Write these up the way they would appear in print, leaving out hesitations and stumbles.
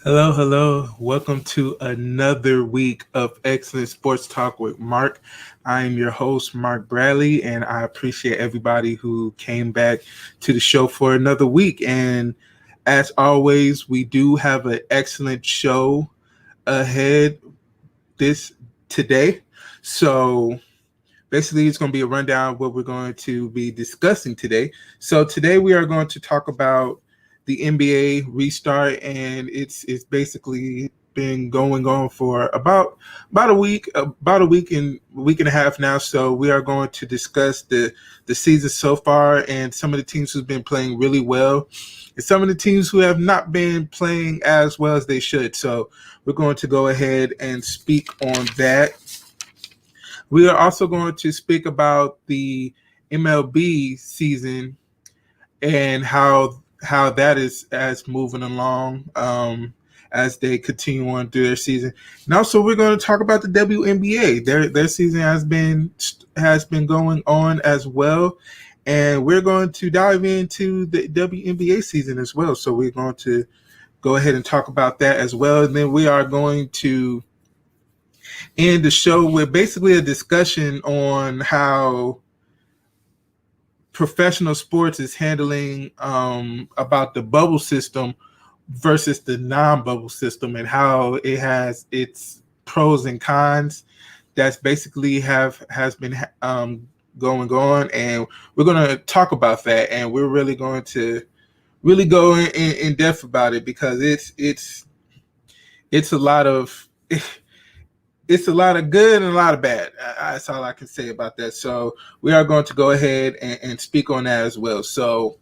Hello, hello. Welcome to another week of Excellent Sports Talk with Mark. I am your host, Mark Bradley, and I appreciate everybody who came back to the show for another week. And as always, we do have an excellent show ahead this today. So basically, it's going to be a rundown of what we're going to be discussing today. So today we are going to talk about the NBA restart, and it's basically been going on for about a week and a half now. So we are going to discuss the season so far and some of the teams who've been playing really well, and some of the teams who have not been playing as well as they should. So we're going to go ahead and speak on that. We are also going to speak about the MLB season and how that is as moving along as they continue on through their season. And also, we're going to talk about the WNBA. Their season has been going on as well, and we're going to dive into the WNBA season as well. So we're going to go ahead and talk about that as well, and then we are going to end the show with basically a discussion on how professional sports is handling about the bubble system versus the non-bubble system and how it has its pros and cons. That's basically has been going on, and we're going to talk about that, and we're really going to really go in depth about it because it's a lot of it's a lot of good and a lot of bad. That's all I can say about that. So we are going to go ahead and speak on that as well. So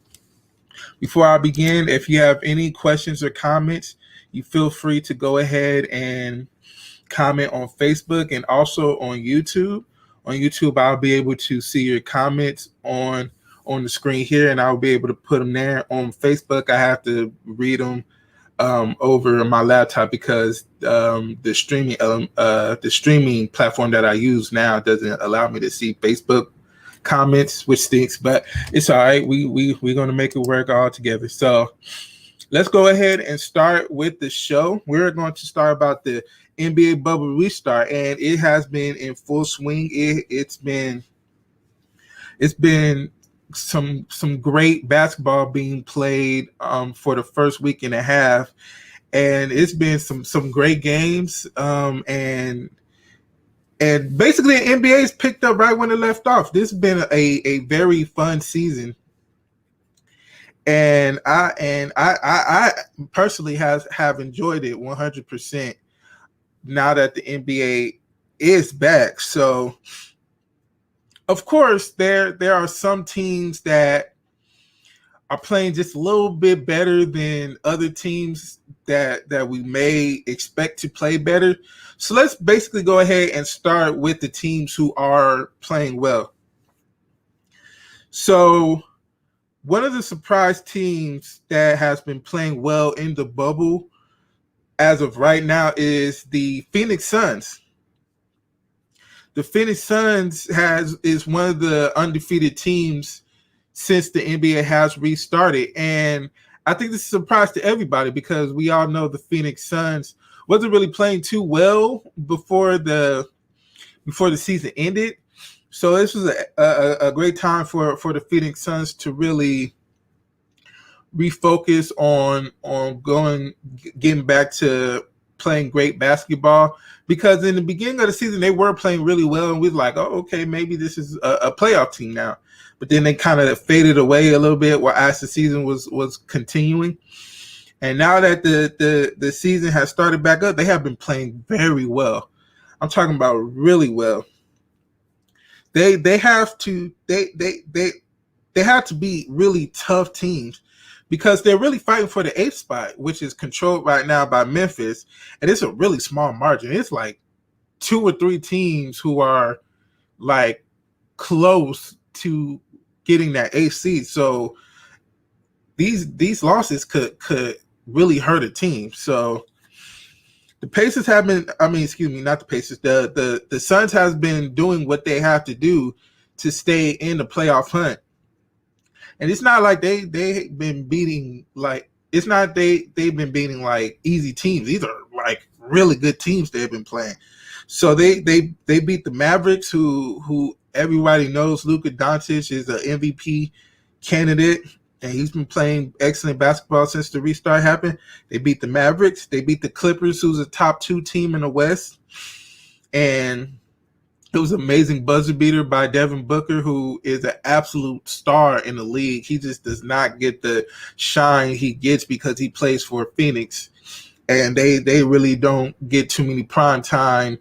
before I begin, if you have any questions or comments, you feel free to go ahead and comment on Facebook and also on YouTube. On YouTube, I'll be able to see your comments on the screen here, and I'll be able to put them there. On Facebook, I have to read them over my laptop because the streaming platform that I use now doesn't allow me to see Facebook comments, which stinks, but it's all right. We're gonna make it work all together. So let's go ahead and start with the show. We're going to start about the NBA bubble restart, and it has been in full swing. It's been some great basketball being played for the first week and a half, and it's been some great games. And basically, the NBA's picked up right when it left off. This has been a very fun season, and I personally have enjoyed it 100%. Now that the NBA is back, so of course there are some teams that are playing just a little bit better than other teams that we may expect to play better. So let's basically go ahead and start with the teams who are playing well. So one of the surprise teams that has been playing well in the bubble as of right now is the Phoenix Suns. The Phoenix Suns is one of the undefeated teams since the NBA has restarted. And I think this is a surprise to everybody because we all know the Phoenix Suns wasn't really playing too well before the season ended. So this was a great time for the Phoenix Suns to really refocus on getting back to playing great basketball, because in the beginning of the season they were playing really well and we were like, oh, okay, maybe this is a playoff team now. But then they kind of faded away a little bit as the season was continuing. And now that the season has started back up, they have been playing very well. I'm talking about really well. They have to be really tough teams because they're really fighting for the 8th spot, which is controlled right now by Memphis, and it's a really small margin. It's like 2 or 3 teams who are like close to getting that 8th seed. So these losses could really hurt a team. So the Pacers have been, not the Pacers, the Suns has been doing what they have to do to stay in the playoff hunt. And it's not like they've been beating, like, it's not they've been beating like easy teams. These are like really good teams they've been playing. So they beat the Mavericks, who everybody knows Luka Doncic is an MVP candidate, and he's been playing excellent basketball since the restart happened. They beat the Mavericks. They beat the Clippers, who's a top 2 team in the West, and it was an amazing buzzer beater by Devin Booker, who is an absolute star in the league. He just does not get the shine he gets because he plays for Phoenix, and they really don't get too many primetime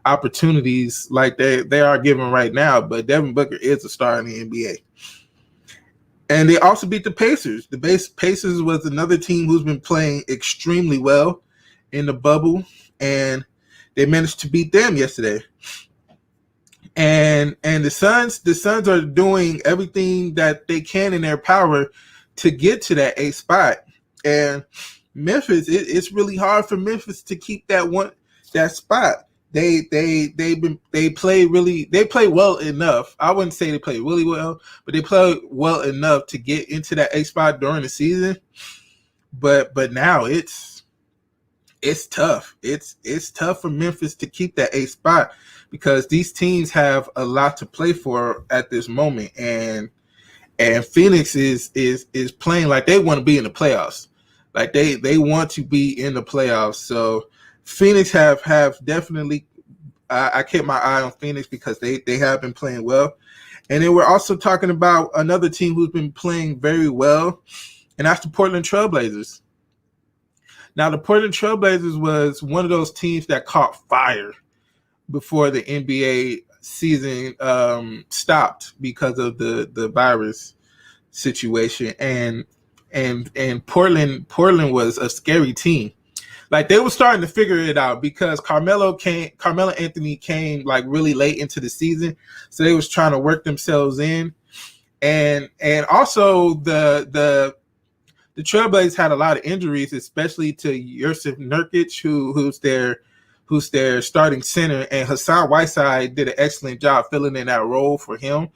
opportunities like they are given right now. But Devin Booker is a star in the NBA. And they also beat the Pacers. The Pacers was another team who's been playing extremely well in the bubble, and they managed to beat them yesterday. And the Suns are doing everything that they can in their power to get to that 8th spot. And Memphis, it's really hard for Memphis to keep that spot. They play well enough. I wouldn't say they play really well, but they play well enough to get into that 8th spot during the season. But now it's tough. It's tough for Memphis to keep that 8th spot because these teams have a lot to play for at this moment, and Phoenix is playing like they want to be in the playoffs. Like they want to be in the playoffs. So Phoenix have definitely I kept my eye on Phoenix because they have been playing well. And then we're also talking about another team who's been playing very well, and that's the Portland Trailblazers. Now, the Portland Trailblazers was one of those teams that caught fire before the NBA season stopped because of the virus situation, and Portland was a scary team. Like they were starting to figure it out because Carmelo Anthony came like really late into the season, so they was trying to work themselves in, and also the Trailblazers had a lot of injuries, especially to Jusuf Nurkic, who's their starting center, and Hassan Whiteside did an excellent job filling in that role for him.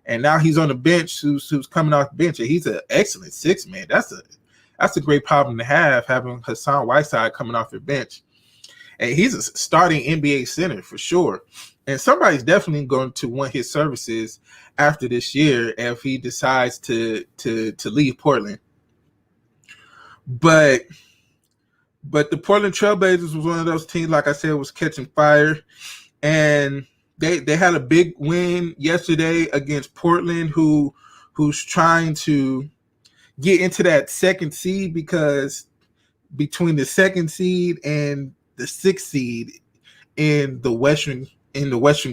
And now he's on the bench, who's coming off the bench, and he's an excellent 6-man. That's a great problem to have, having Hassan Whiteside coming off your bench. And he's a starting NBA center for sure. And somebody's definitely going to want his services after this year if he decides to leave Portland. But the Portland Trailblazers was one of those teams, like I said, was catching fire. And they had a big win yesterday against Portland, who's trying to get into that 2nd seed, because between the 2nd seed and the 6th seed in the Western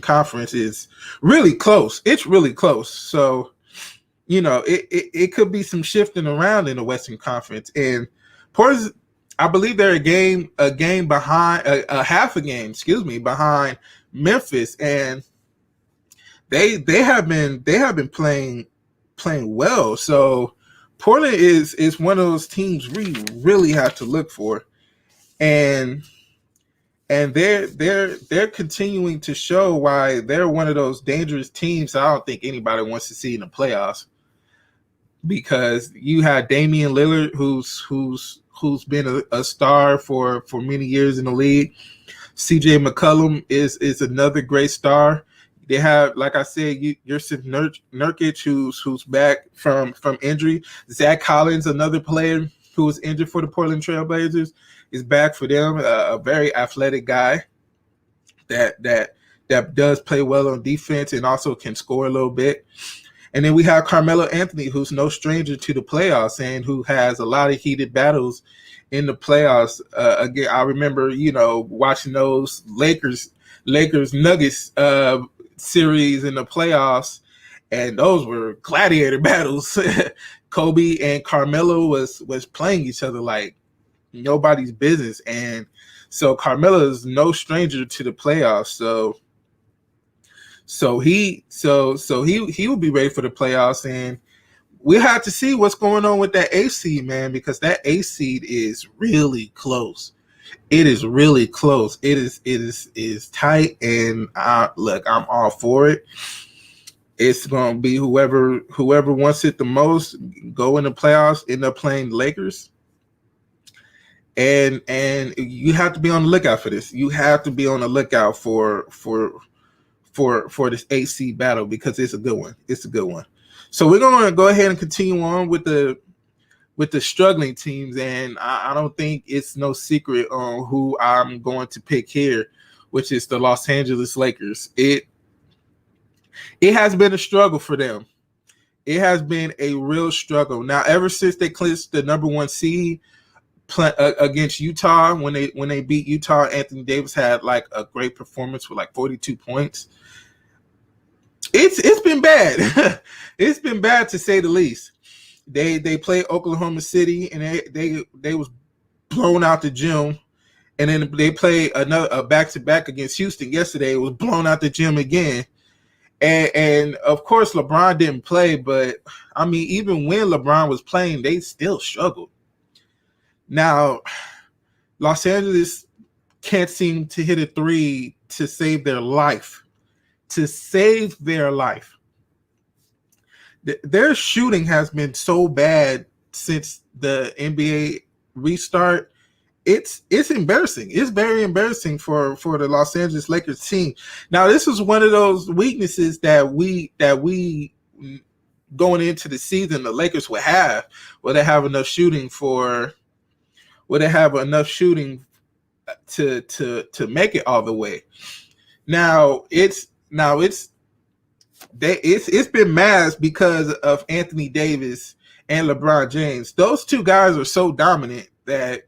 Conference is really close. It's really close. So, it could be some shifting around in the Western Conference. And Portland, I believe they're half a game behind Memphis, and they have been playing well. So Portland is one of those teams we really have to look for, and they're continuing to show why they're one of those dangerous teams I don't think anybody wants to see in the playoffs, because you had Damian Lillard, who's been a star for many years in the league. CJ McCollum is another great star. They have, like I said, Jusuf Nurkic, who's back from injury. Zach Collins, another player who was injured for the Portland Trailblazers, is back for them. A very athletic guy that does play well on defense and also can score a little bit. And then we have Carmelo Anthony, who's no stranger to the playoffs and who has a lot of heated battles in the playoffs. Again, I remember, watching those Lakers Nuggets series in the playoffs, and those were gladiator battles. Kobe and Carmelo was playing each other like nobody's business, and so Carmelo is no stranger to the playoffs. So he will be ready for the playoffs, and we have to see what's going on with that 8th seed, man, because that 8th seed is really close. It is really close. It is tight, and look, I'm all for it. It's going to be whoever wants it the most go in the playoffs, end up playing the Lakers. and you have to be on the lookout for this. You have to be on the lookout for this AC battle, because it's a good one. It's a good one. So we're going to go ahead and continue on with the struggling teams, and I don't think it's no secret on who I'm going to pick here, which is the Los Angeles Lakers. It has been a struggle for them. It has been a real struggle. Now, ever since they clinched the number 1 seed against Utah, when they beat Utah, Anthony Davis had like a great performance with like 42 points. It's been bad. It's been bad, to say the least. They played Oklahoma City, and they was blown out the gym, and then they played a back-to-back against Houston yesterday. It was blown out the gym again. And of course, LeBron didn't play, but I mean, even when LeBron was playing, they still struggled. Now, Los Angeles can't seem to hit a three to save their life. To save their life. Their shooting has been so bad since the NBA restart. It's embarrassing. It's very embarrassing for the Los Angeles Lakers team. Now, this is one of those weaknesses that we going into the season the Lakers would have. Will they have enough shooting to make it all the way? Now it's been masked because of Anthony Davis and LeBron James. Those two guys are so dominant that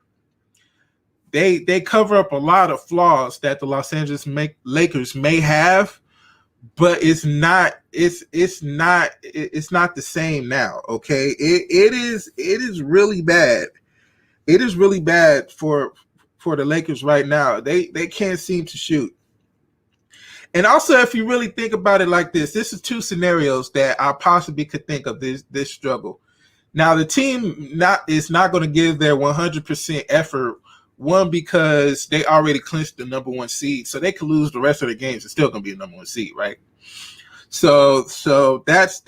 they cover up a lot of flaws that the Los Angeles Lakers may have, but it's not the same now. Okay, it is really bad. It is really bad for the Lakers right now. They can't seem to shoot. And also, if you really think about it like this is 2 scenarios that I possibly could think of this struggle. Now, the team is not going to give their 100% effort. One, because they already clinched the number 1 seed, so they could lose the rest of the games. It's still going to be a number 1 seed, right? So that's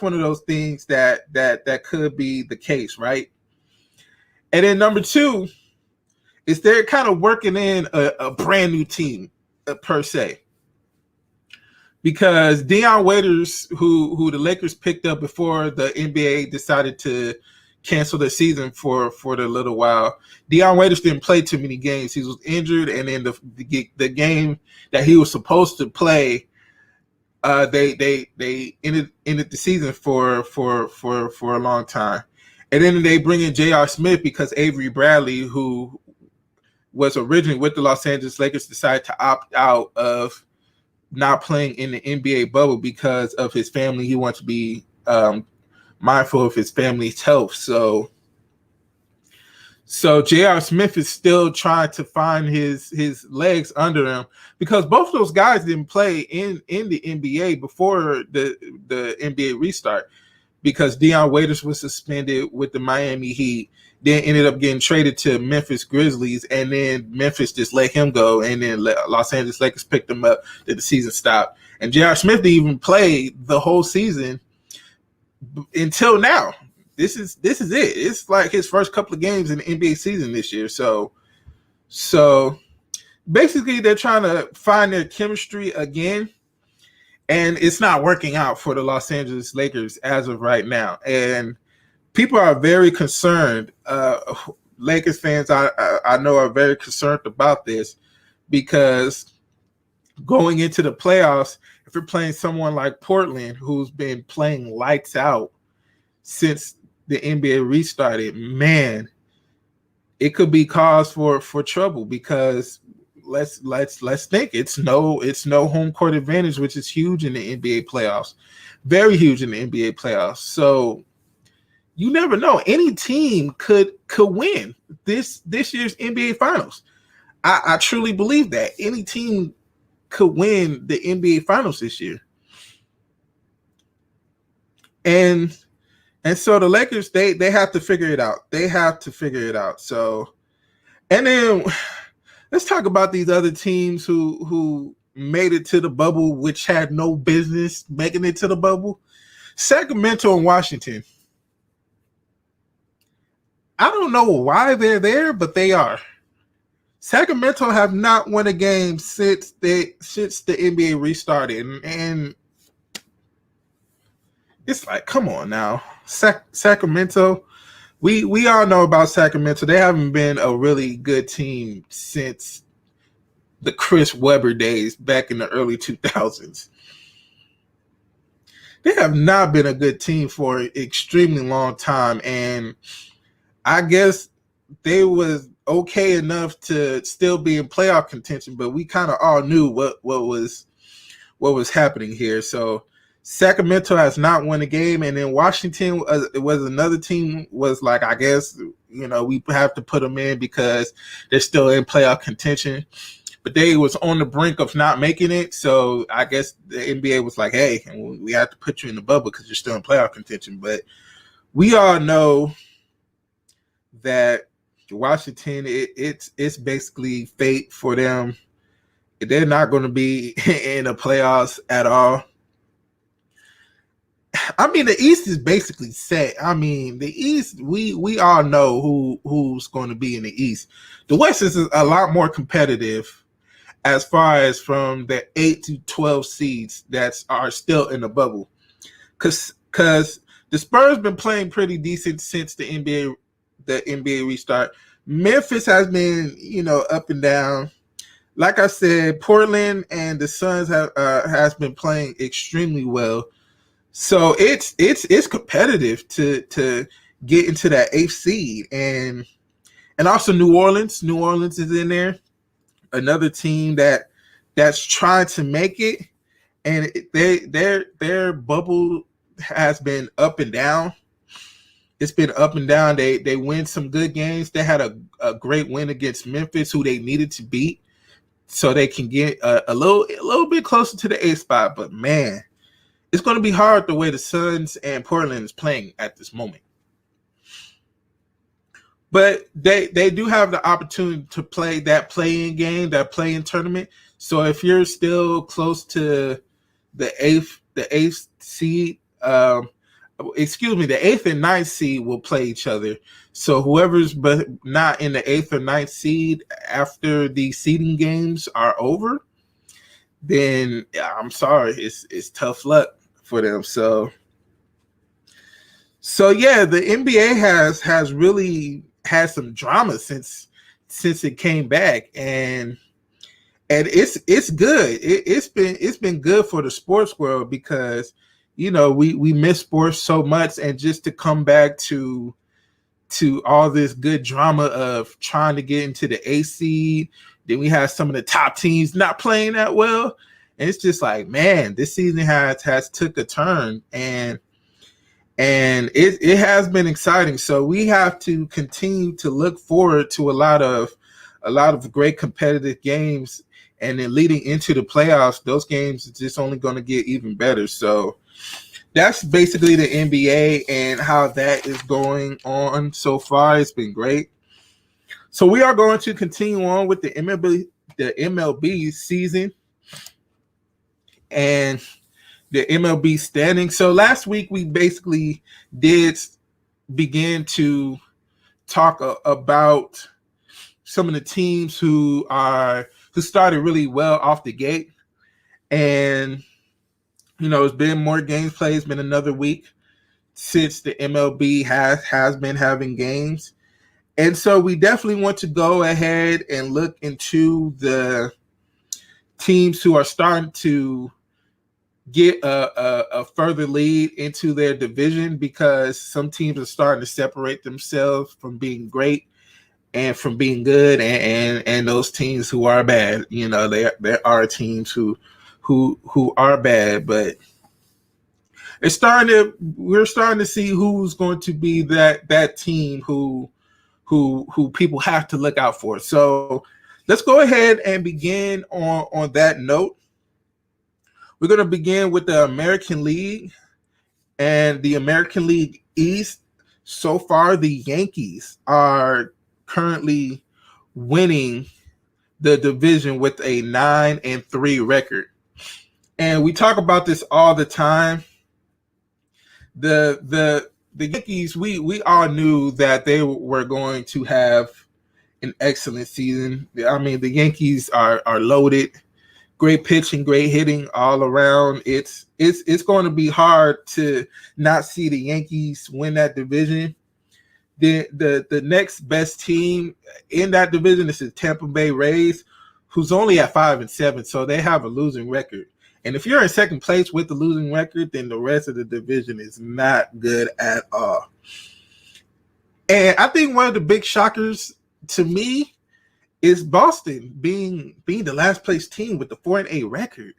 one of those things that could be the case, right? And then number 2 is they're kind of working in a brand new team per se. Because Dion Waiters, who the Lakers picked up before the NBA decided to cancel their season for the little while, Dion Waiters didn't play too many games. He was injured, and then the game that he was supposed to play, they ended the season for a long time. And then they bring in J.R. Smith because Avery Bradley, who was originally with the Los Angeles Lakers, decided to opt out of not playing in the NBA bubble because of his family. He wants to be mindful of his family's health. So J.R. Smith is still trying to find his legs under him, because both of those guys didn't play in the NBA before the NBA restart, because Dion Waiters was suspended with the Miami Heat, then ended up getting traded to Memphis Grizzlies, and then Memphis just let him go, and then Los Angeles Lakers picked him up. Then the season stopped, and J.R. Smith didn't even play the whole season until now. This is it. It's like his first couple of games in the NBA season this year. So basically, they're trying to find their chemistry again, and it's not working out for the Los Angeles Lakers as of right now. And people are very concerned. Lakers fans, I know, are very concerned about this, because going into the playoffs, if you're playing someone like Portland, who's been playing lights out since the NBA restarted, man, it could be cause for trouble, because let's think, it's no home court advantage, which is huge in the NBA playoffs, very huge in the NBA playoffs. So you never know. Any team could win this year's NBA Finals. I truly believe that any team could win the NBA Finals this year. And so the Lakers, they have to figure it out. They have to figure it out. So, and then let's talk about these other teams who made it to the bubble, which had no business making it to the bubble. Sacramento and Washington. I don't know why they're there, but they are. Sacramento have not won a game since the NBA restarted, and it's like, come on now, Sacramento. We all know about Sacramento. They haven't been a really good team since the Chris Webber days back in the early 2000s. They have not been a good team for an extremely long time, and I guess they was okay enough to still be in playoff contention, but we kind of all knew what was happening here. So Sacramento has not won a game, and then Washington it was another team was like, I guess, we have to put them in because they're still in playoff contention, but they was on the brink of not making it. So I guess the NBA was like, hey, we have to put you in the bubble because you're still in playoff contention. But we all know that Washington, it's basically fate for them. They're not going to be in the playoffs at all. I mean, the East is basically set. I mean, the East, we all know who's going to be in the East. The West is a lot more competitive as far as from the 8 to 12 seeds that are still in the bubble. Because the Spurs been playing pretty decent since the NBA restart. Memphis has been, up and down. Like I said, Portland and the Suns has been playing extremely well. So it's competitive to get into that 8th seed, and also New Orleans. New Orleans is in there, another team that's trying to make it, and their bubble has been up and down. It's been up and down. They win some good games. They had a great win against Memphis, who they needed to beat, so they can get a little bit closer to the 8th spot. But man, it's going to be hard the way the Suns and Portland is playing at this moment. But they do have the opportunity to play that play-in game, that play-in tournament. So if you're still close to the eighth seed, the 8th and 9th seed will play each other. So whoever's but not in the 8th or 9th seed after the seeding games are over, then I'm sorry, it's tough luck for them. So yeah, the NBA has really had some drama since it came back, and it's good. It's been good for the sports world because we miss sports so much, and just to come back to all this good drama of trying to get into the A seed. Then we have some of the top teams not playing that well. And it's just like, man, this season has took a turn, and it has been exciting. So we have to continue to look forward to a lot of great competitive games, and then leading into the playoffs, those games are just only going to get even better. So that's basically the NBA and how that is going on so far. It's been great. So we are going to continue on with the MLB season and the MLB standing. So last week we basically did begin to talk about some of the teams who started really well off the gate, and it's been more games played. It's been another week since the MLB has been having games, and so we definitely want to go ahead and look into the teams who are starting to get a further lead into their division, because some teams are starting to separate themselves from being great and from being good, and those teams who are bad. There are teams who are bad, but we're starting to see who's going to be that team who people have to look out for. So let's go ahead and begin on that note. We're going to begin with the American League and the American League East. So far, the Yankees are currently winning the division with a 9-3 record. And we talk about this all the time. The the Yankees, we all knew that they were going to have an excellent season. I mean, the Yankees are loaded, great pitching, great hitting all around. It's going to be hard to not see the Yankees win that division. The next best team in that division is the Tampa Bay Rays, who's only at 5-7, so they have a losing record. And if you're in second place with the losing record, then the rest of the division is not good at all. And I think one of the big shockers to me is Boston being the last place team with the 4-8 record.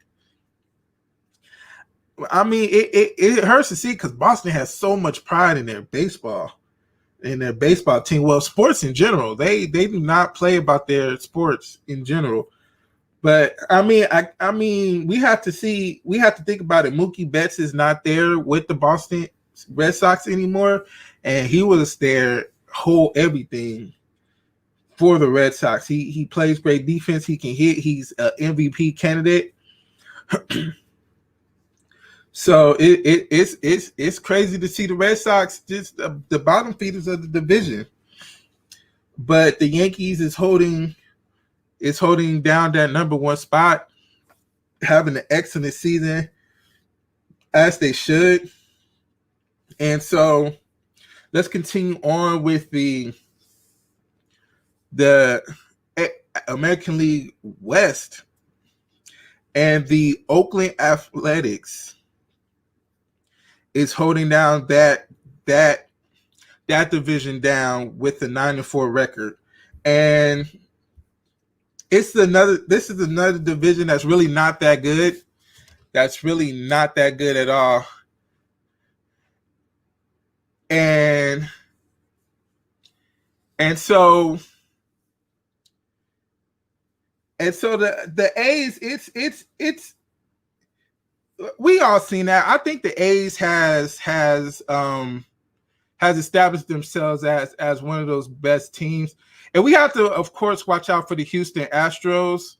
I mean, it hurts to see because Boston has so much pride in their baseball team. Well, sports in general. They do not play about their sports in general. But I mean, we have to think about it. Mookie Betts is not there with the Boston Red Sox anymore, and he was their whole everything for the Red Sox. He plays great defense. He can hit. He's an MVP candidate. So it's crazy to see the Red Sox just the bottom feeders of the division. But the Yankees is holding down that number one spot, having an excellent season, as they should. And so let's continue on with the American League West, and the Oakland Athletics is holding down that division down with a 9-4 record. And this is another division that's really not that good. That's really not that good at all. And so the A's, it's we all seen that. I think the A's has established themselves as one of those best teams. And we have to, of course, watch out for the Houston Astros.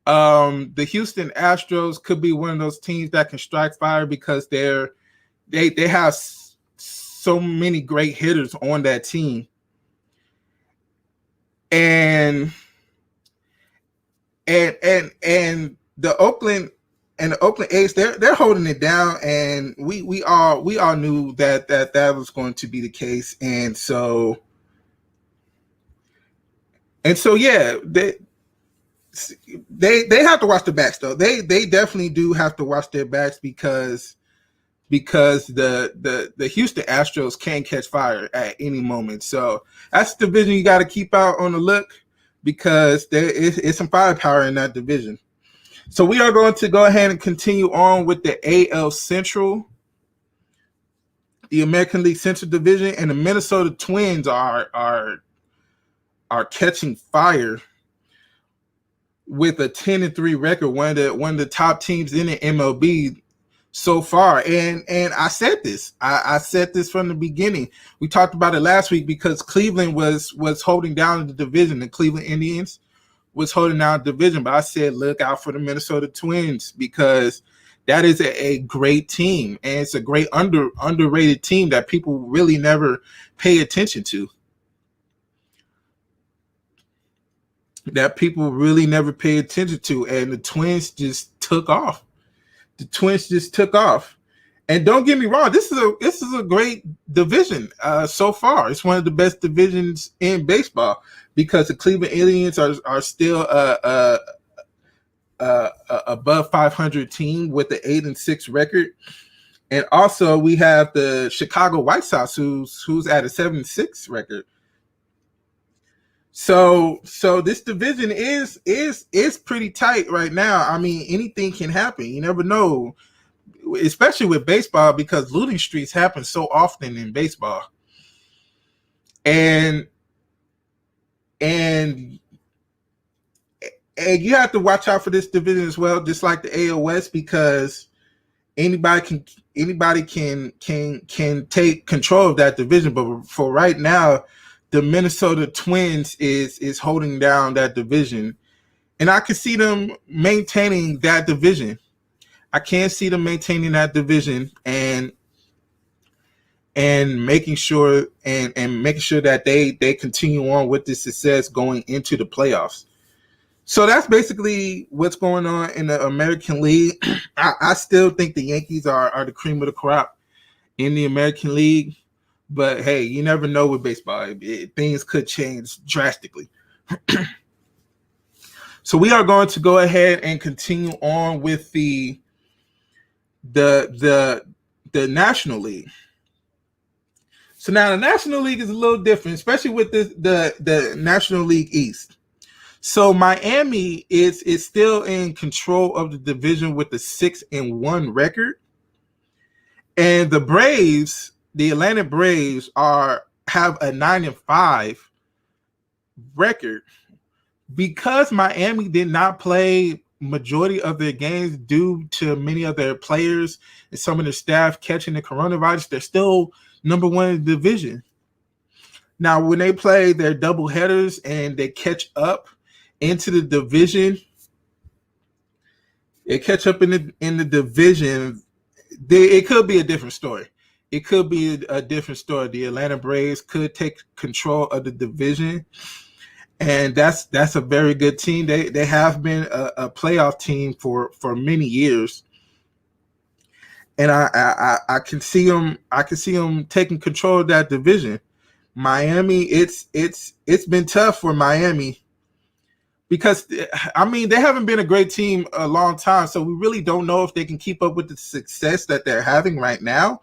The Houston Astros could be one of those teams that can strike fire because they have so many great hitters on that team. And the Oakland A's, they're holding it down, and we all knew that was going to be the case. And so yeah, they have to watch their backs though. They definitely do have to watch their backs because the Houston Astros can catch fire at any moment. So that's the division you got to keep out on the look, because there is some firepower in that division. So we are going to go ahead and continue on with the AL Central, the American League Central Division, and the Minnesota Twins are catching fire with a 10-3 record, one of the top teams in the MLB so far. And I said this. I said this from the beginning. We talked about it last week because Cleveland was holding down the division. The Cleveland Indians was holding down the division. But I said, look out for the Minnesota Twins, because that is a great team. And it's a great underrated team that people really never pay attention to. And the Twins just took off. And don't get me wrong, this is a great division so far. It's one of the best divisions in baseball because the Cleveland Indians are still above 500 team with the 8-6 record, and also we have the Chicago White Sox who's at a 7-6 record. So this division is pretty tight right now. I mean, anything can happen. You never know, especially with baseball, because losing streaks happen so often in baseball. And you have to watch out for this division as well, just like the AL West, because anybody can take control of that division. But for right now, the Minnesota Twins is holding down that division, and I can see them maintaining that division. And and making sure that they continue on with this success going into the playoffs. So that's basically what's going on in the American League. I still think the Yankees are the cream of the crop in the American League. But hey, you never know with baseball. Things could change drastically. So we are going to go ahead and continue on with the National League. So now the National League is a little different, especially with the National League East. So Miami is still in control of the division with a 6-1 record. And the Braves, the Atlanta Braves, have a 9-5 record. Because Miami did not play majority of their games due to many of their players and some of their staff catching the coronavirus, they're still number one in the division. Now, when they play their double headers and they catch up into the division, in the division, it could be a different story. It could be a different story. The Atlanta Braves could take control of the division. And that's a very good team. They have been a playoff team for many years, and I can see them. I can see them taking control of that division. Miami, it's been tough for Miami because I mean they haven't been a great team a long time, so we really don't know if they can keep up with the success that they're having right now.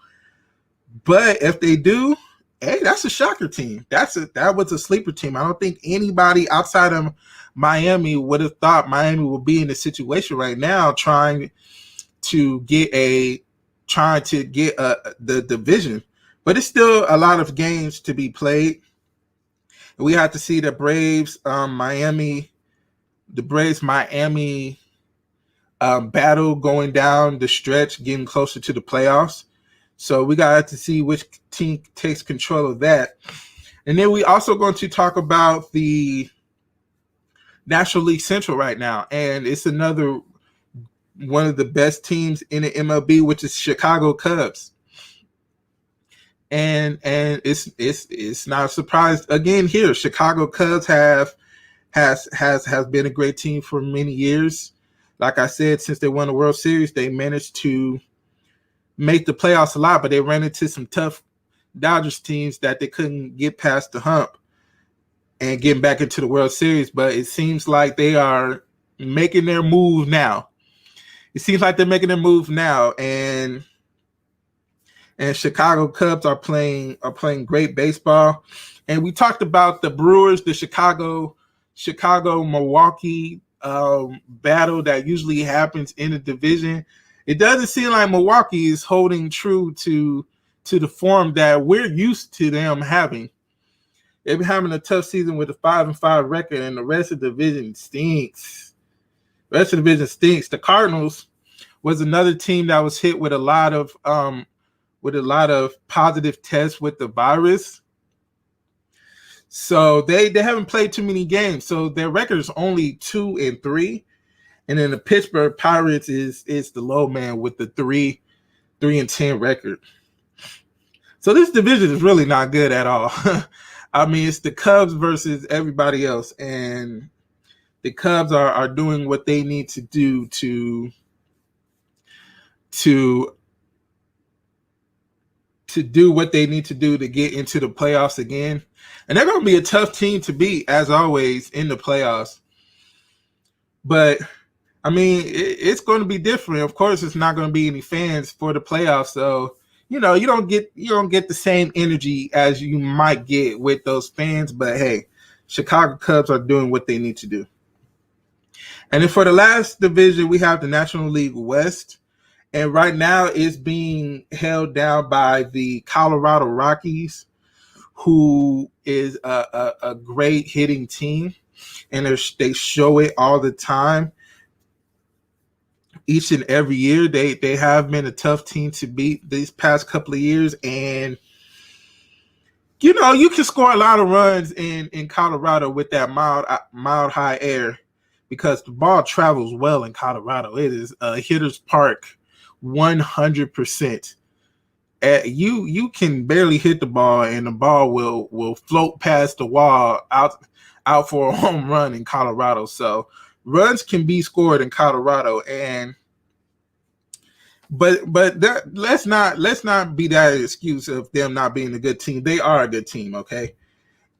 But if they do, hey, that's a shocker team. That was a sleeper team. I don't think anybody outside of Miami would have thought Miami would be in the situation right now trying to get the division. But it's still a lot of games to be played. We have to see the Braves Miami battle going down the stretch, getting closer to the playoffs. So we got to see which team takes control of that. And then we also going to talk about the National League Central right now. And it's another one of the best teams in the MLB, which is Chicago Cubs. And it's not a surprise again here. Chicago Cubs has been a great team for many years. Like I said, since they won the World Series, they managed to make the playoffs a lot, but they ran into some tough Dodgers teams that they couldn't get past the hump and getting back into the World Series. But it seems like they are making their move now. And Chicago Cubs are playing great baseball. And we talked about the Brewers, the Chicago Milwaukee battle that usually happens in the division. It doesn't seem like Milwaukee is holding true to the form that we're used to them having. They've been having a tough season with a 5-5 record, and the rest of the division stinks. The Cardinals was another team that was hit with a lot of positive tests with the virus. So they haven't played too many games. So their record is only 2-3. And then the Pittsburgh Pirates is the low man with the 3-10 record. So this division is really not good at all. I mean, it's the Cubs versus everybody else, and the Cubs are doing what they need to do to do what they need to do to get into the playoffs again. And they're going to be a tough team to beat, as always, in the playoffs. But I mean, it's going to be different. Of course, it's not going to be any fans for the playoffs, so you don't get the same energy as you might get with those fans. But hey, Chicago Cubs are doing what they need to do. And then for the last division, we have the National League West, and right now it's being held down by the Colorado Rockies, who is a great hitting team, and they show it all the time. Each and every year, they have been a tough team to beat these past couple of years. And, you can score a lot of runs in Colorado with that mild high air because the ball travels well in Colorado. It is a hitter's park 100%. you can barely hit the ball, and the ball will float past the wall out for a home run in Colorado. So runs can be scored in Colorado, and but let's not be that excuse of them not being a good team. They are a good team, okay?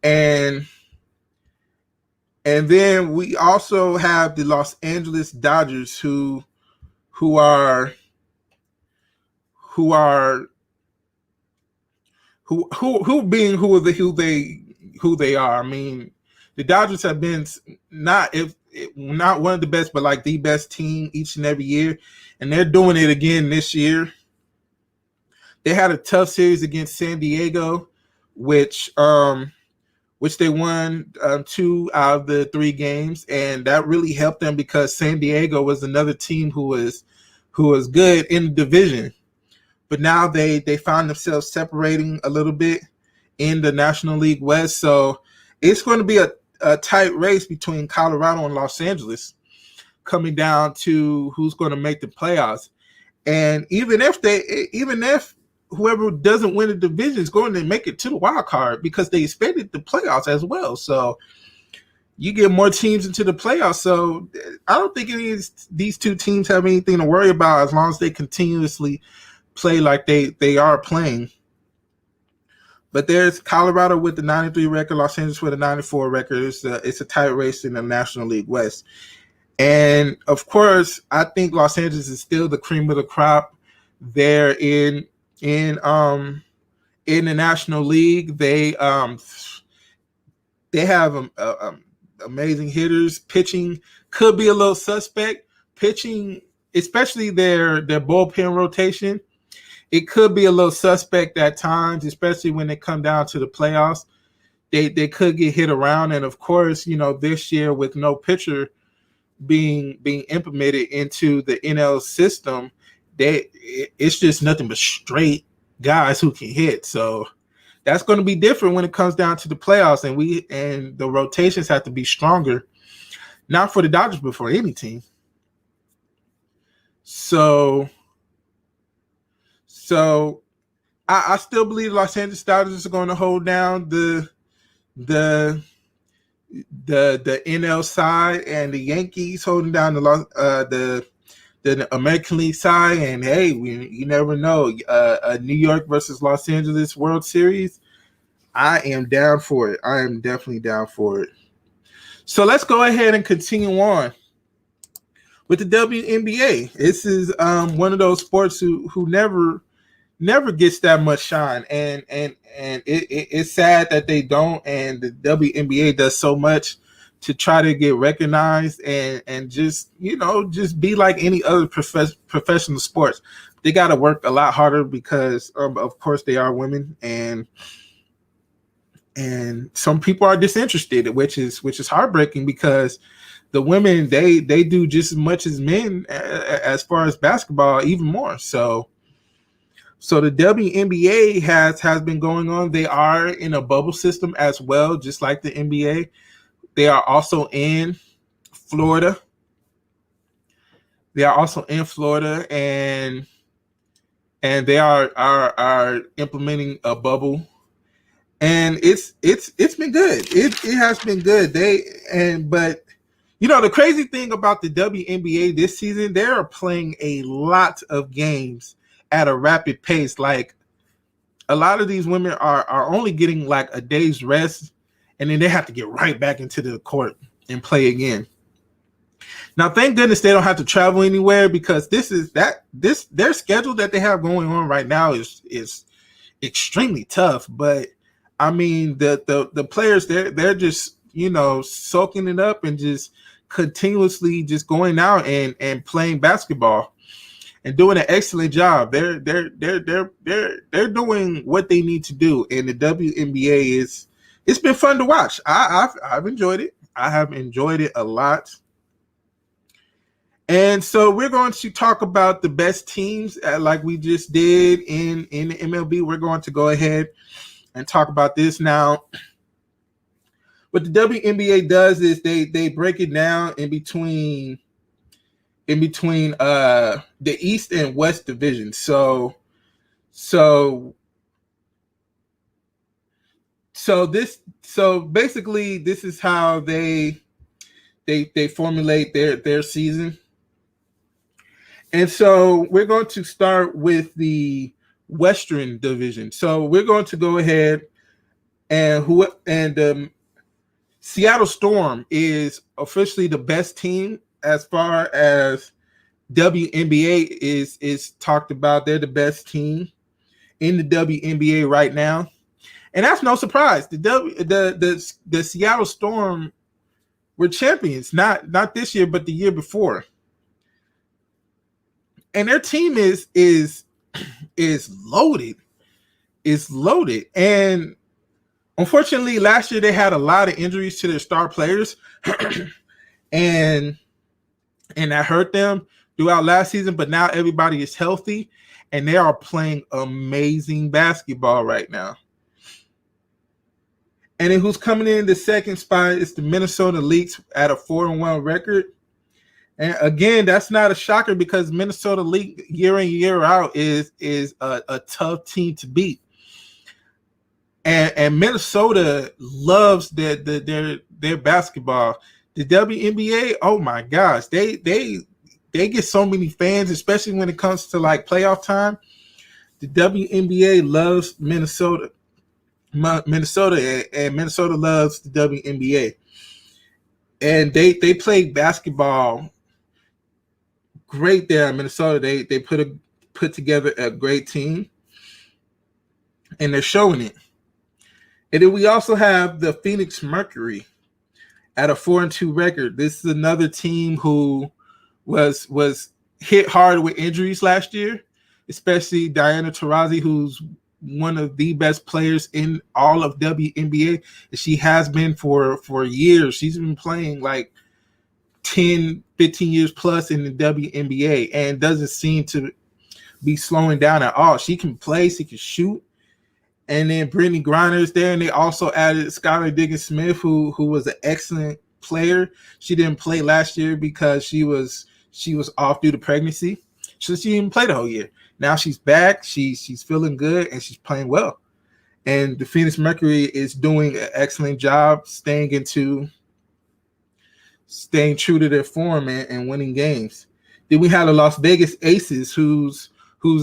And then we also have the Los Angeles Dodgers who are who are who being who they are. I mean, the Dodgers have been not one of the best, but like the best team each and every year, and they're doing it again this year. They had a tough series against San Diego, which they won 2 out of the 3 games, and that really helped them because San Diego was another team who was good in the division. But now they found themselves separating a little bit in the National League West. So it's going to be a tight race between Colorado and Los Angeles, coming down to who's going to make the playoffs. And even if whoever doesn't win the division is going to make it to the wild card, because they expected the playoffs as well. So you get more teams into the playoffs. So I don't think any of these 2 teams have anything to worry about as long as they continuously play like they are playing. But there's Colorado with the 93 record, Los Angeles with a 94 record. It's a tight race in the National League West. And of course, I think Los Angeles is still the cream of the crop. They're in the National League. They have amazing hitters. Pitching could be a little suspect. Pitching, especially their bullpen rotation, it could be a little suspect at times, especially when they come down to the playoffs. They could get hit around, and of course, this year with no pitcher being implemented into the NL system, it's just nothing but straight guys who can hit. So that's going to be different when it comes down to the playoffs, and the rotations have to be stronger, not for the Dodgers but for any team. So I still believe Los Angeles Dodgers are going to hold down the NL side, and the Yankees holding down the American League side. And hey, you never know, a New York versus Los Angeles World Series, I am down for it. I am definitely down for it. So let's go ahead and continue on with the WNBA. This is one of those sports who never gets that much shine, and it's sad that they don't. And the WNBA does so much to try to get recognized and just be like any other professional sports. They got to work a lot harder because of course they are women, and some people are disinterested, which is heartbreaking because the women they do just as much as men as far as basketball, even more. So the WNBA has been going on. They are in a bubble system as well, just like the NBA. They are also in Florida. And they are implementing a bubble, and it's been good. It has been good. But the crazy thing about the WNBA this season, they are playing a lot of games at a rapid pace. Like, a lot of these women are only getting like a day's rest, and then they have to get right back into the court and play again. Now, thank goodness they don't have to travel anywhere, because their schedule that they have going on right now is extremely tough. But I mean, the players, they're just soaking it up and just continuously just going out and playing basketball and doing an excellent job. They're doing what they need to do, and the WNBA it's been fun to watch. I've enjoyed it. I have enjoyed it a lot. And so we're going to talk about the best teams, like we just did in the MLB. We're going to go ahead and talk about this now. What the WNBA does is they break it down in between the East and West division. So So basically this is how they formulate their season. And so we're going to start with the Western Division. So we're going to go ahead and Seattle Storm is officially the best team as far as WNBA is talked about. They're the best team in the WNBA right now, and that's no surprise. The Seattle Storm were champions, not this year, but the year before, and their team is loaded. Is loaded, and unfortunately, last year they had a lot of injuries to their star players, and that hurt them throughout last season. But now everybody is healthy, and they are playing amazing basketball right now. And then who's coming in the second spot is the Minnesota Lynx at a 4-1 record. And again, that's not a shocker because Minnesota Lynx year in year out is a tough team to beat. And Minnesota loves their basketball. The WNBA, oh my gosh, they get so many fans, especially when it comes to like playoff time. The WNBA loves Minnesota, and Minnesota loves the WNBA, and they play basketball great there in Minnesota. They put together a great team, and they're showing it. And then we also have the Phoenix Mercury at a 4-2 record. This is another team who was hit hard with injuries last year, especially Diana Taurasi, who's one of the best players in all of WNBA. She has been for years. She's been playing like 10, 15 years plus in the WNBA and doesn't seem to be slowing down at all. She can play, she can shoot. And then Brittany Griner is there, and they also added Skylar Diggins-Smith, who was an excellent player. She didn't play last year because she was off due to pregnancy, so she didn't play the whole year. Now she's back, she's feeling good, and she's playing well. And the Phoenix Mercury is doing an excellent job staying true to their form and winning games. Then we have the Las Vegas Aces, who's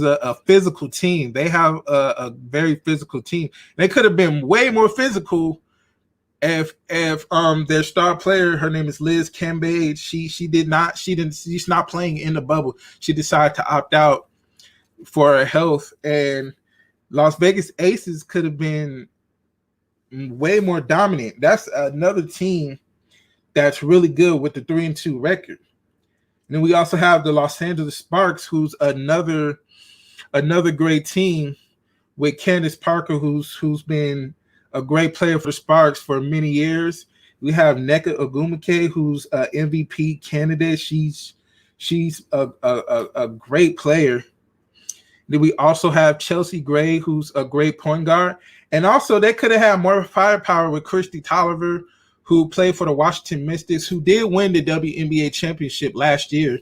a physical team. They have a very physical team. They could have been way more physical if their star player, her name is Liz Cambage, she's not playing in the bubble. She decided to opt out for her health, and Las Vegas Aces could have been way more dominant. That's another team that's really good with the 3-2 record. And then we also have the Los Angeles Sparks, who's another great team with Candace Parker, who's been a great player for Sparks for many years. We have Nneka Ogwumike, who's an MVP candidate. She's a great player. Then we also have Chelsea Gray, who's a great point guard. And also they could have had more firepower with Christy Tolliver, who played for the Washington Mystics, who did win the WNBA championship last year.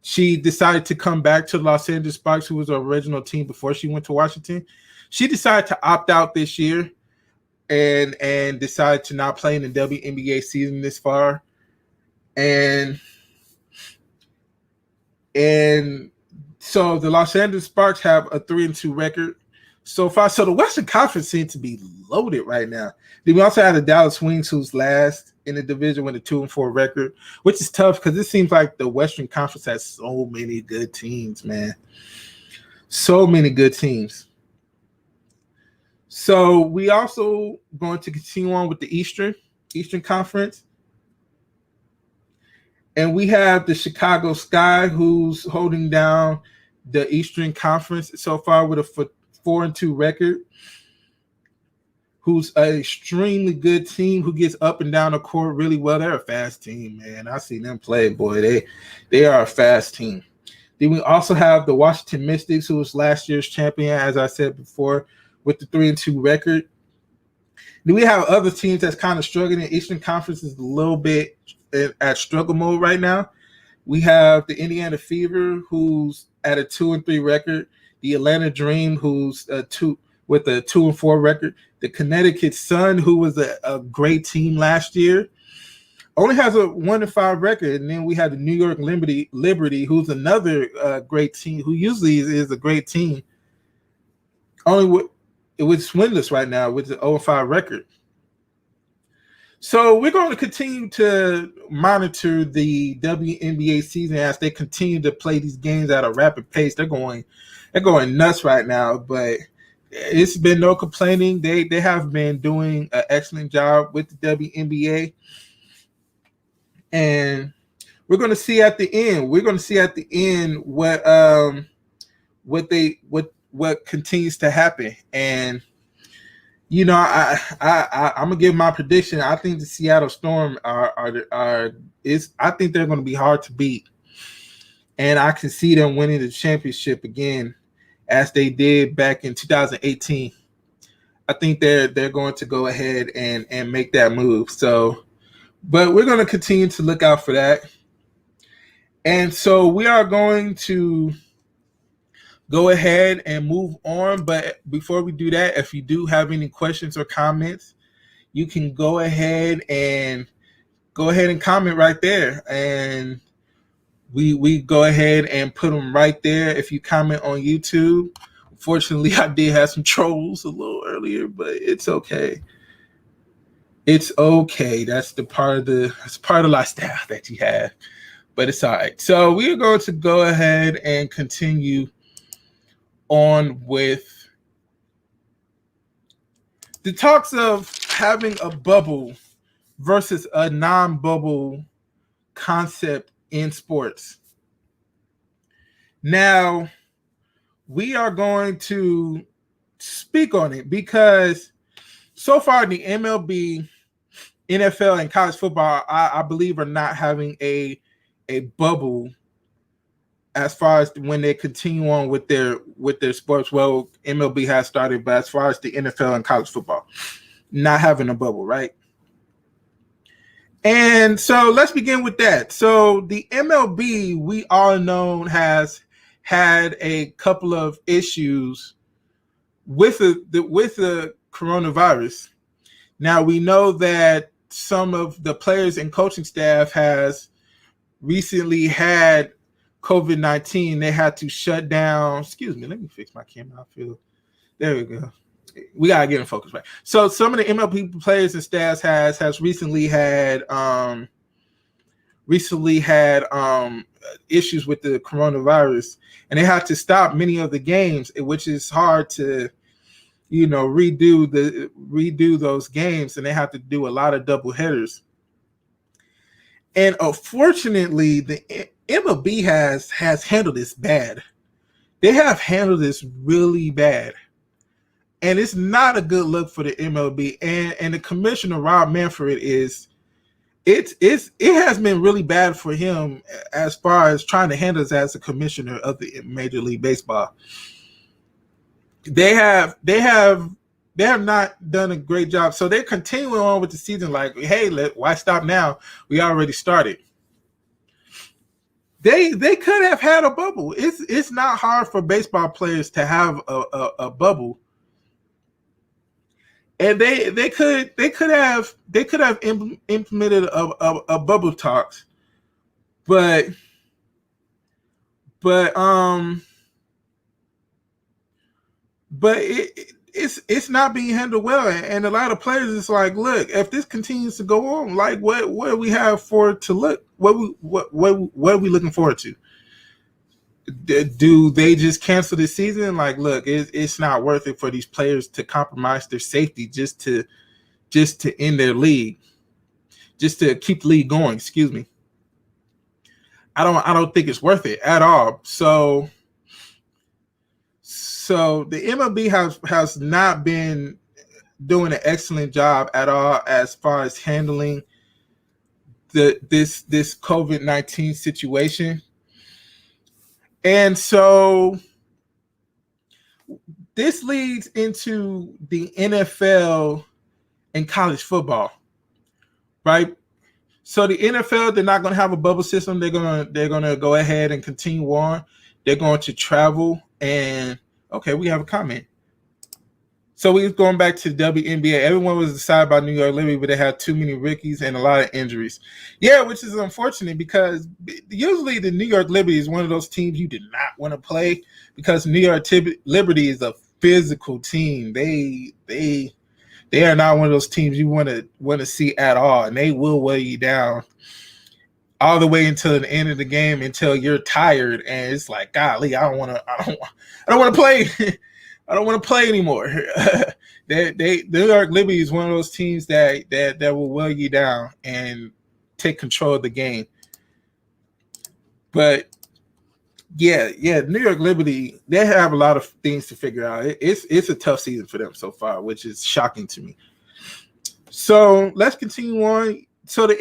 She decided to come back to the Los Angeles Sparks, who was her original team before she went to Washington. She decided to opt out this year and decided to not play in the WNBA season this far. And so the Los Angeles Sparks have a 3-2 record so far. So the Western Conference seems to be loaded right now. Then we also have the Dallas Wings, who's last in the division with a 2-4 record, which is tough because it seems like the Western Conference has so many good teams, man. So many good teams. So we also going to continue on with the Eastern Conference. And we have the Chicago Sky, who's holding down the Eastern Conference so far with a 4-2 record, who's an extremely good team who gets up and down the court really well. They're a fast team, man. I see them play, boy. They are a fast team. Then we also have the Washington Mystics, who was last year's champion, as I said before, with the 3-2 record. Then we have other teams that's kind of struggling. The Eastern Conference is a little bit at struggle mode right now. We have the Indiana Fever, who's at a 2-3 record. the Atlanta Dream, who's a 2-4 record. The Connecticut Sun, who was a great team last year, only has a 1-5 record. And then we had the New York Liberty, who's another great team, who usually is a great team. Only it was winless right now with the 0-5 record. So we're going to continue to monitor the WNBA season as they continue to play these games at a rapid pace. They're going nuts right now, but it's been no complaining. They have been doing an excellent job with the WNBA, and we're going to see at the end. We're going to see at the end what continues to happen. And I'm gonna give my prediction. I think the Seattle Storm I think they're going to be hard to beat, and I can see them winning the championship again, as they did back in 2018. I think they're going to go ahead and make that move. So, but we're going to continue to look out for that. And so we are going to go ahead and move on. But before we do that, if you do have any questions or comments, you can go ahead and comment right there. And we go ahead and put them right there if you comment on YouTube. Unfortunately, I did have some trolls a little earlier, but it's okay. It's okay. That's part of the lifestyle that you have. But it's all right. So we are going to go ahead and continue on with the talks of having a bubble versus a non-bubble concept in sports. Now, we are going to speak on it because so far the MLB, NFL, and college football, I believe, are not having a bubble as far as when they continue on with their sports. Well, MLB has started, but as far as the NFL and college football, not having a bubble, right? And so let's begin with that. So the MLB, we all know, has had a couple of issues with the coronavirus. Now we know that some of the players and coaching staff has recently had COVID-19. They had to shut down. Excuse me, let me fix my camera. There we go. We gotta get in focus, right? So some of the MLB players and staffs has recently had issues with the coronavirus, and they had to stop many of the games, which is hard to redo those games, and they have to do a lot of double headers. And unfortunately, the MLB has handled this bad. They have handled this really bad. And it's not a good look for the MLB. And the commissioner, Rob Manfred, it has been really bad for him as far as trying to handle this as a commissioner of the Major League Baseball. They have not done a great job. So they're continuing on with the season like, hey, why stop now? We already started. They could have had a bubble. It's not hard for baseball players to have a bubble. And they could have implemented a bubble talks, but it's not being handled well, and a lot of players is like, look, if this continues to go on, like what do we have for to look? What are we looking forward to? Do they just cancel the season? Like, look, it's not worth it for these players to compromise their safety just to end their league, just to keep the league going. Excuse me. I don't think it's worth it at all. So the MLB has not been doing an excellent job at all as far as handling this COVID-19 situation. And so this leads into the NFL and college football, right? So the NFL, they're not going to have a bubble system. They're gonna go ahead and continue on. They're going to travel and Okay, we have a comment. So we was going back to the WNBA. Everyone was excited about New York Liberty, but they had too many rookies and a lot of injuries. Yeah, which is unfortunate because usually the New York Liberty is one of those teams you did not want to play because New York Liberty is a physical team. They are not one of those teams you want to see at all, and they will weigh you down all the way until the end of the game until you're tired and it's like, golly, I don't want to play. I don't want to play anymore. The New York Liberty is one of those teams that will weigh you down and take control of the game. But yeah, New York Liberty, they have a lot of things to figure out. It's a tough season for them so far, which is shocking to me. So let's continue on. So the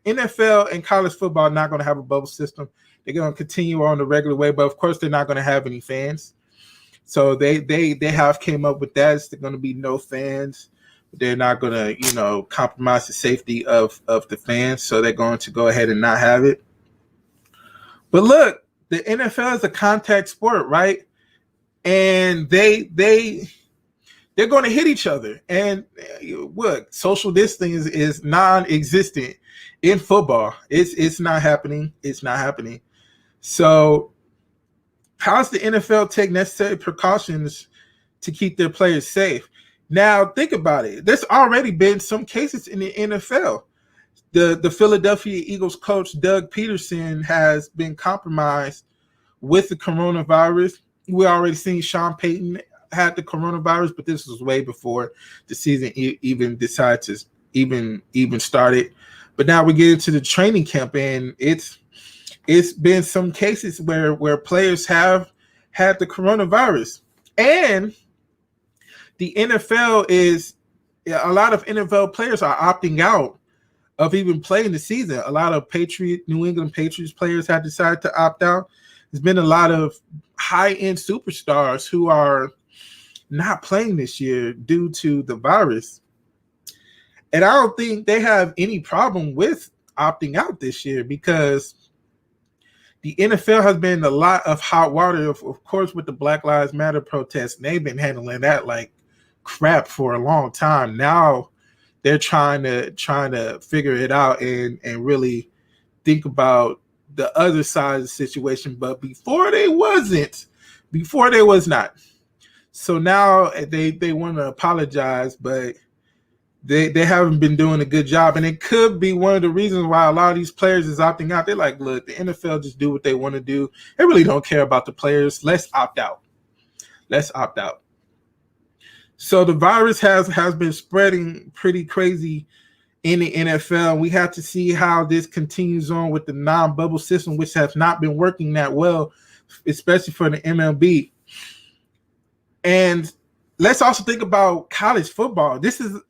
NFL and college football are not going to have a bubble system. They're going to continue on the regular way, but of course they're not going to have any fans. So they have came up with that. There's going to be no fans. They're not going to, compromise the safety of the fans. So they're going to go ahead and not have it. But look, the NFL is a contact sport, right? And they're going to hit each other. And look, social distancing is non-existent in football. It's not happening. It's not happening. So how's the NFL take necessary precautions to keep their players safe? Now, think about it. There's already been some cases in the NFL. The Philadelphia Eagles coach, Doug Peterson, has been compromised with the coronavirus. We already seen Sean Payton had the coronavirus, but this was way before the season even decided to even started. But now we get into the training camp, and it's been some cases where players have had the coronavirus. And the NFL a lot of NFL players are opting out of even playing the season. A lot of New England Patriots players have decided to opt out. There's been a lot of high-end superstars who are not playing this year due to the virus. And I don't think they have any problem with opting out this year because the NFL has been a lot of hot water, of course, with the Black Lives Matter protests. And they've been handling that like crap for a long time. Now they're trying to figure it out and really think about the other side of the situation. But before they was not. So now they want to apologize, but they haven't been doing a good job. And it could be one of the reasons why a lot of these players is opting out. They're like, look, the NFL just do what they want to do. They really don't care about the players. Let's opt out. So the virus has been spreading pretty crazy in the NFL. We have to see how this continues on with the non-bubble system, which has not been working that well, especially for the MLB. And let's also think about college football.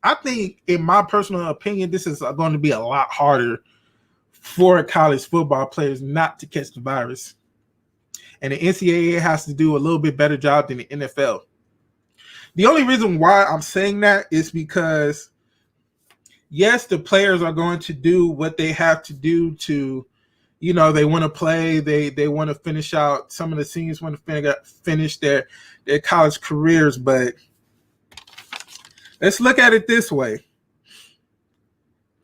I think, in my personal opinion, this is going to be a lot harder for college football players not to catch the virus. And the NCAA has to do a little bit better job than the NFL. The only reason why I'm saying that is because, yes, the players are going to do what they have to do to, they want to play. They want to finish out. Some of the seniors want to finish their college careers. But let's look at it this way.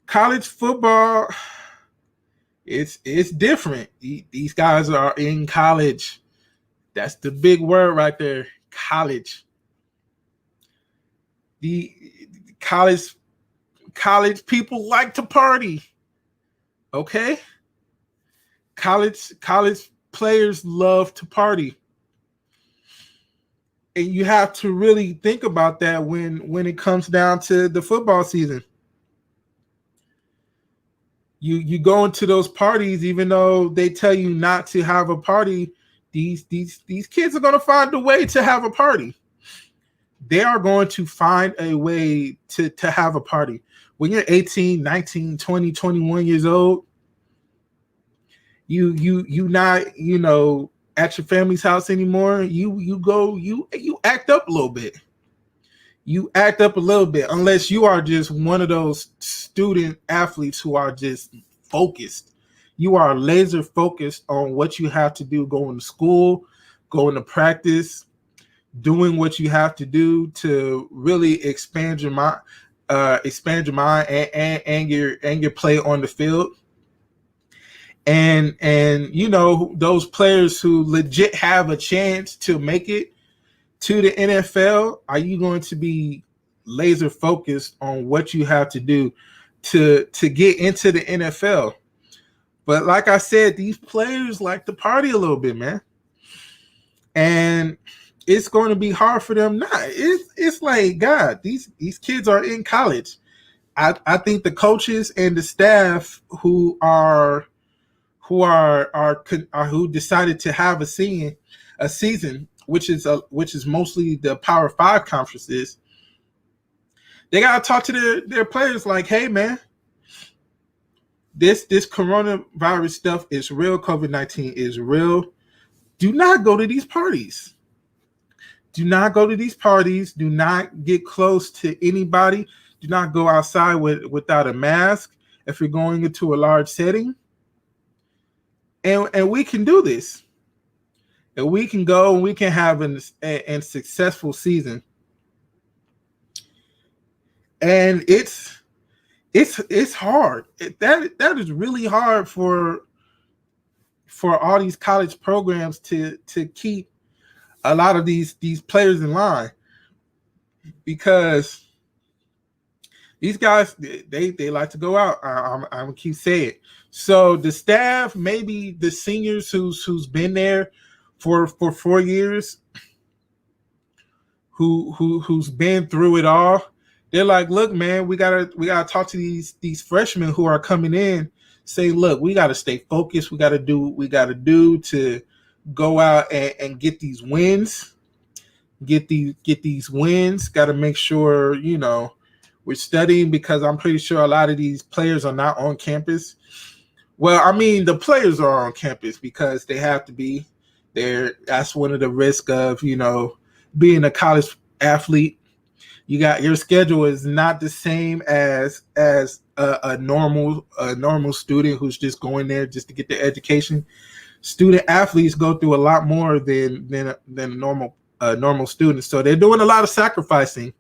College football, it's different. These guys are in college. That's the big word right there, college. The college people like to party. Okay? College players love to party. And you have to really think about that when it comes down to the football season. You go into those parties, even though they tell you not to have a party, these kids are going to find a way to have a party. They are going to find a way to have a party. When you're 18, 19, 20, 21 years old, you not, at your family's house anymore. You act up a little bit. You act up a little bit, unless you are just one of those student athletes who are just focused. You are laser focused on what you have to do, going to school, going to practice, doing what you have to do to really expand your mind and your play on the field. And you know, those players who legit have a chance to make it to the NFL, are you going to be laser focused on what you have to do to get into the NFL? But like I said, these players like to party a little bit, man. And it's going to be hard for them. It's like, God, these kids are in college. I think the coaches and the staff who decided to have a season, which is mostly the Power 5 conferences, they gotta talk to their players like, hey man, this coronavirus stuff is real. COVID-19 is real. Do not go to these parties. Do not go to these parties. Do not get close to anybody. Do not go outside without a mask if you're going into a large setting. And we can do this. And we can go and we can have a successful season. And it's hard. That is really hard for all these college programs to keep a lot of these players in line, because these guys they like to go out. I'm gonna keep saying it. So the staff, maybe the seniors who's been there for 4 years, who's been through it all, they're like, look, man, we gotta talk to these freshmen who are coming in. Say, look, we gotta stay focused. We gotta do what we gotta do to go out and get these wins. Get these wins. Got to make sure, you know, we're studying, because I'm pretty sure a lot of these players are not on campus. Well, I mean, the players are on campus because they have to be there. That's one of the risks of, you know, being a college athlete. You got, your schedule is not the same as a normal student who's just going there just to get their education. Student athletes go through a lot more than normal students, so they're doing a lot of sacrificing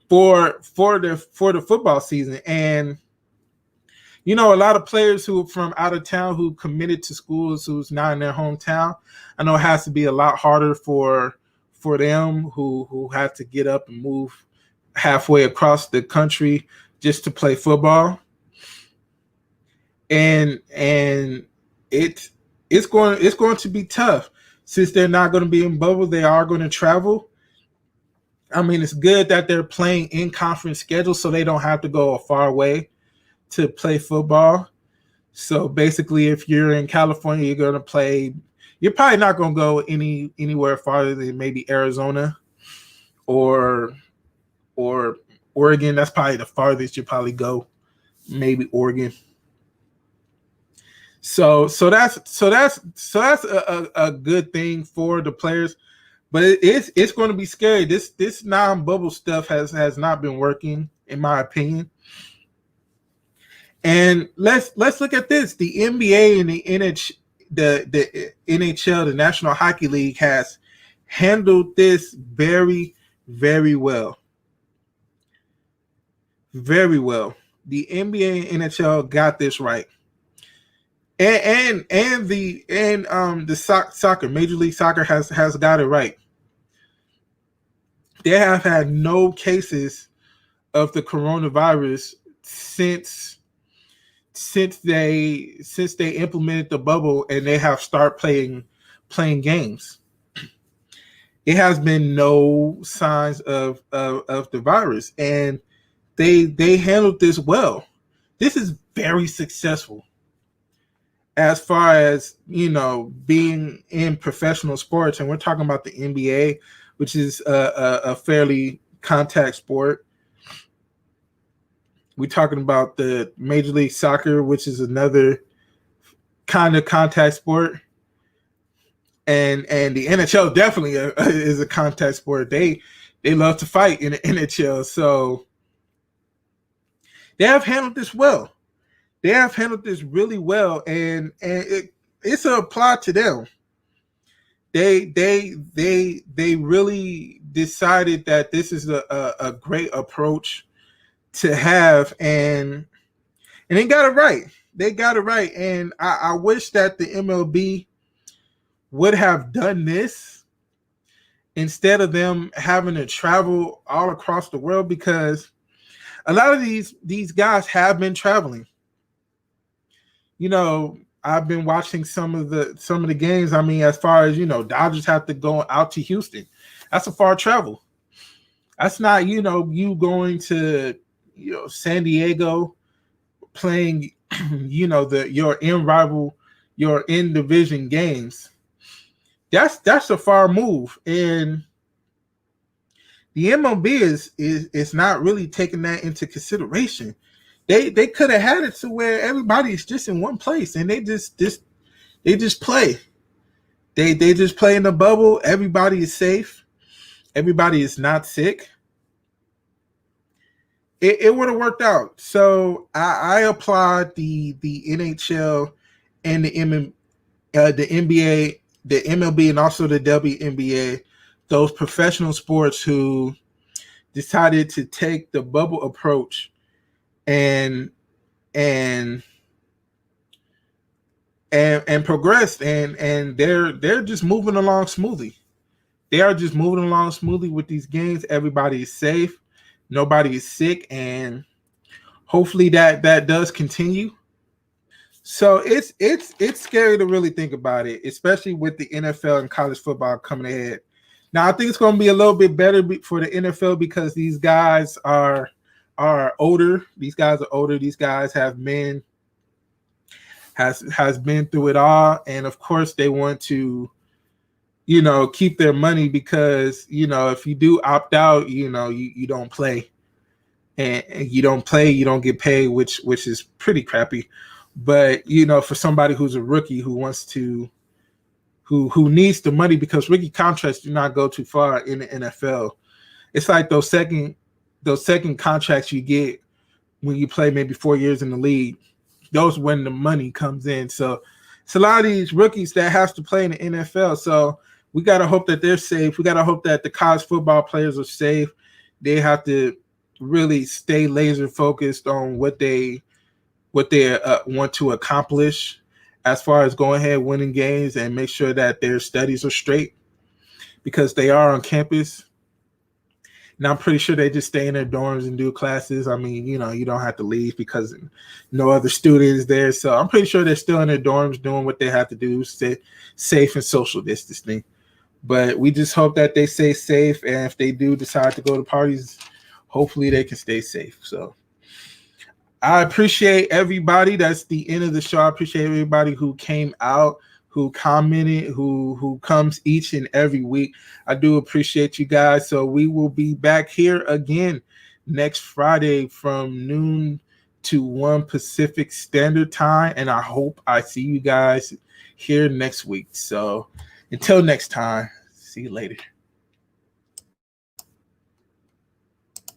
for the football season. And you know, a lot of players who are from out of town who committed to schools who's not in their hometown, I know it has to be a lot harder for them who have to get up and move halfway across the country just to play football. And it's going to be tough, since they're not going to be in bubble. They are going to travel. I mean, it's good that they're playing in conference schedules, so they don't have to go a far way to play football. So basically, if you're in California, you're going to play. You're probably not going to go anywhere farther than maybe Arizona or Oregon. That's probably the farthest you probably go. Maybe Oregon. So that's a good thing for the players, but it's going to be scary. This non-bubble stuff has not been working, in my opinion. And let's look at this. The NBA and the NHL, the National Hockey League, has handled this very, very well. Very well. The NBA and NHL got this right. And the soccer, Major League Soccer has got it right. They have had no cases of the coronavirus since they implemented the bubble, and they have started playing games. It has been no signs of the virus, and they handled this well. This is very successful. As far as, you know, being in professional sports, and we're talking about the NBA, which is a fairly contact sport. We're talking about the Major League Soccer, which is another kind of contact sport. And the NHL definitely is a contact sport. They love to fight in the NHL. So they have handled this well. They have handled this really well, and it's a apply to them. they really decided that this is a great approach to have, and they got it right. They got it right, and I wish that the MLB would have done this instead of them having to travel all across the world, because a lot of these guys have been traveling. You know, I've been watching some of the games. I mean, as far as, Dodgers have to go out to Houston. That's a far travel. That's not, you going to, San Diego playing, your in division games. That's a far move. And the MLB is not really taking that into consideration. They could have had it to where everybody's just in one place and they just play. They just play in the bubble. Everybody is safe. Everybody is not sick. It would have worked out. So I applaud the NHL and the NBA, the MLB, and also the WNBA, those professional sports who decided to take the bubble approach and progressed, and they're just moving along smoothly. They are just moving along smoothly with these games. Everybody is safe, nobody is sick, and hopefully that does continue. So it's scary to really think about it, especially with the NFL and college football coming ahead. Now I think it's going to be a little bit better for the NFL because these guys are older. These guys are older. These guys have been has been through it all, and of course they want to, keep their money because if you do opt out, you don't play, and you don't play, you don't get paid, which is pretty crappy. But for somebody who's a rookie who wants to, who needs the money, because rookie contracts do not go too far in the NFL. It's like those second contracts you get when you play maybe 4 years in the league. Those when the money comes in. So it's a lot of these rookies that have to play in the NFL. So we got to hope that they're safe. We got to hope that the college football players are safe. They have to really stay laser focused on what they want to accomplish as far as going ahead winning games, and make sure that their studies are straight because they are on campus. Now I'm pretty sure they just stay in their dorms and do classes. I mean, you don't have to leave because no other students there. So I'm pretty sure they're still in their dorms doing what they have to do, stay safe and social distancing. But we just hope that they stay safe, and if they do decide to go to parties, hopefully they can stay safe. So I appreciate everybody. That's the end of the show. I appreciate everybody who came out, who commented, who comes each and every week. I do appreciate you guys. So we will be back here again next Friday from noon to 1 Pacific Standard Time. And I hope I see you guys here next week. So until next time, see you later.